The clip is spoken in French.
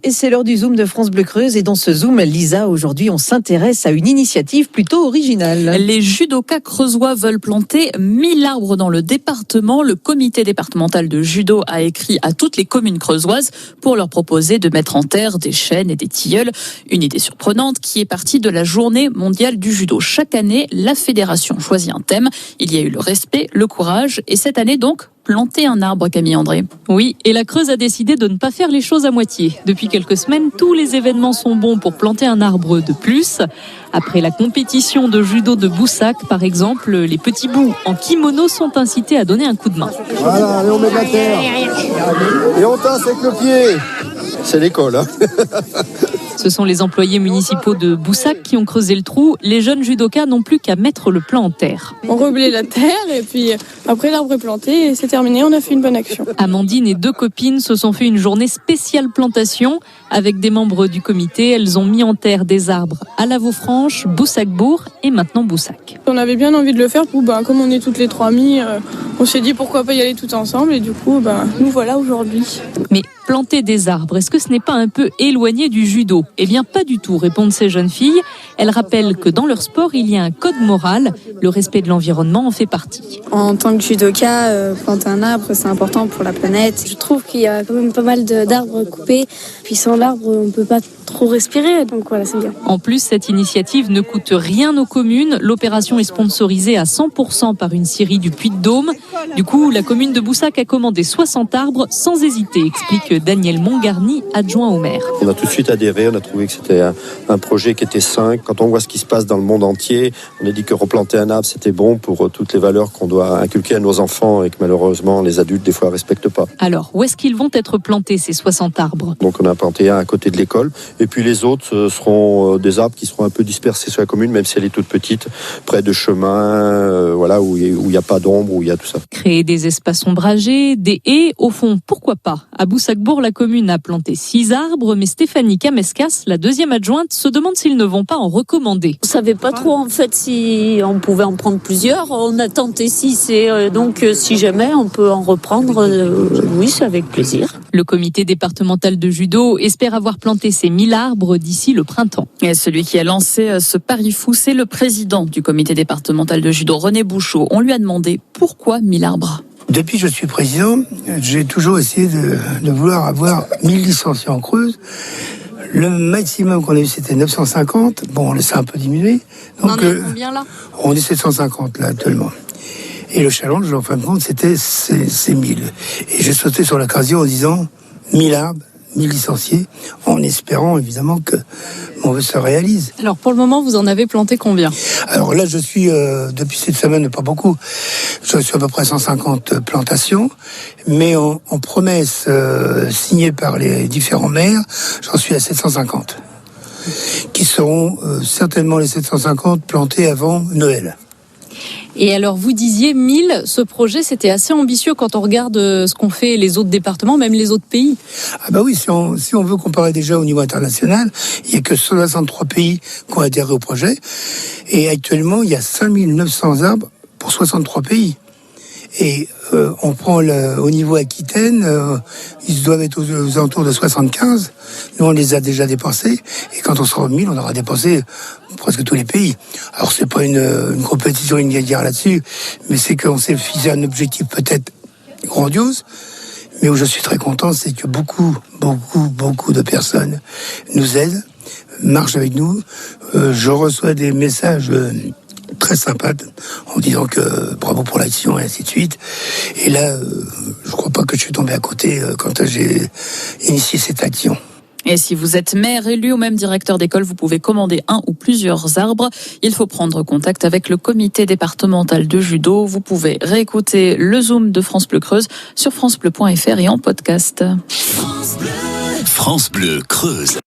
Et c'est l'heure du Zoom de France Bleu Creuse. Et dans ce Zoom, Lisa, aujourd'hui, on s'intéresse à une initiative plutôt originale. Les judokas creusois veulent planter 1000 arbres dans le département. Le comité départemental de judo a écrit à toutes les communes creusoises pour leur proposer de mettre en terre des chênes et des tilleuls. Une idée surprenante qui est partie de la journée mondiale du judo. Chaque année, la fédération choisit un thème. Il y a eu le respect, le courage et cette année donc, planter un arbre, Camille André. Oui, et la Creuse a décidé de ne pas faire les choses à moitié. Depuis quelques semaines, tous les événements sont bons pour planter un arbre de plus. Après la compétition de judo de Boussac, par exemple, les petits bouts en kimono sont incités à donner un coup de main. Voilà, allez, on met de la terre. Et on tasse avec le pied. C'est l'école, hein. Ce sont les employés municipaux de Boussac qui ont creusé le trou. Les jeunes judokas n'ont plus qu'à mettre le plan en terre. On reblaye la terre et puis après l'arbre est planté et c'est terminé, on a fait une bonne action. Amandine et 2 copines se sont fait une journée spéciale plantation. Avec des membres du comité, elles ont mis en terre des arbres à la Vaufranche, Boussac-Bourg et maintenant Boussac. On avait bien envie de le faire pour, comme on est toutes les 3 amies, on s'est dit pourquoi pas y aller toutes ensemble et du coup, nous voilà aujourd'hui. Mais planter des arbres, est-ce que ce n'est pas un peu éloigné du judo ? Eh bien, pas du tout, répondent ces jeunes filles. Elles rappellent que dans leur sport, il y a un code moral. Le respect de l'environnement en fait partie. En tant que judoka, planter un arbre, c'est important pour la planète. Je trouve qu'il y a quand même pas mal d'arbres coupés. Puis sans l'arbre, on ne peut pas trop respirer. Donc voilà, c'est bien. En plus, cette initiative ne coûte rien aux communes. L'opération est sponsorisée à 100% par une scierie du Puy-de-Dôme. Du coup, la commune de Boussac a commandé 60 arbres sans hésiter, explique Daniel Montgarny, adjoint au maire. On a tout de suite adhéré, on a trouvé que c'était un projet qui était sain. Quand on voit ce qui se passe dans le monde entier, on a dit que replanter un arbre, c'était bon pour toutes les valeurs qu'on doit inculquer à nos enfants et que malheureusement, les adultes, des fois, ne respectent pas. Alors, où est-ce qu'ils vont être plantés, ces 60 arbres ? Donc, on a planté un à côté de l'école. Et puis, les autres seront des arbres qui seront un peu dispersés sur la commune, même si elle est toute petite, près de chemins, où il n'y a pas d'ombre, où il y a tout ça. Créer des espaces ombragés, des haies, au fond, pourquoi pas ? À Boussac-Bourg, la commune a planté 6 arbres, mais Stéphanie Kameskas, la deuxième adjointe, se demande s'ils ne vont pas en recommander. On ne savait pas trop en fait si on pouvait en prendre plusieurs. On a tenté 6 et donc si jamais on peut en reprendre, oui, c'est avec plaisir. Le comité départemental de judo espère avoir planté ces 1000 arbres d'ici le printemps. Et celui qui a lancé ce pari fou, c'est le président du comité départemental de judo, René Bouchot. On lui a demandé pourquoi 1000 arbres. Depuis que je suis président, j'ai toujours essayé de vouloir avoir 1000 licenciés en Creuse. Le maximum qu'on a eu, c'était 950. Bon, on laisse un peu diminuer. Donc, on en est combien là ? On est 750 là actuellement. Et le challenge, en fin de compte, c'était ces 1000. Et j'ai sauté sur l'occasion en disant 1000 arbres, 1000 licenciés, en espérant évidemment que mon vœu se réalise. Alors pour le moment, vous en avez planté combien ? Alors là, je suis, depuis cette semaine, pas beaucoup, je suis à peu près 150 plantations, mais en promesse signée par les différents maires, j'en suis à 750, qui seront certainement les 750 plantés avant Noël. Et alors, vous disiez 1000, ce projet, c'était assez ambitieux quand on regarde ce qu'ont fait les autres départements, même les autres pays. Ah bah oui, si on veut comparer déjà au niveau international, il n'y a que 63 pays qui ont adhéré au projet. Et actuellement, il y a 5900 arbres pour 63 pays. Et on prend au niveau Aquitaine, ils doivent être aux alentours de 75. Nous, on les a déjà dépassés. Et quand on sera 1000, on aura dépassé presque tous les pays. Alors, c'est pas une compétition, une guerre là-dessus, mais c'est qu'on s'est fixé un objectif peut-être grandiose. Mais où je suis très content, c'est que beaucoup de personnes nous aident, marchent avec nous. Je reçois des messages très sympa en disant que bravo pour l'action et ainsi de suite. Et là, je crois pas que je suis tombé à côté quand j'ai initié cette action. Et si vous êtes maire, élu ou même directeur d'école, vous pouvez commander un ou plusieurs arbres. Il faut prendre contact avec le comité départemental de judo. Vous pouvez réécouter le Zoom de France Bleu Creuse sur francebleu.fr et en podcast. France Bleu Creuse.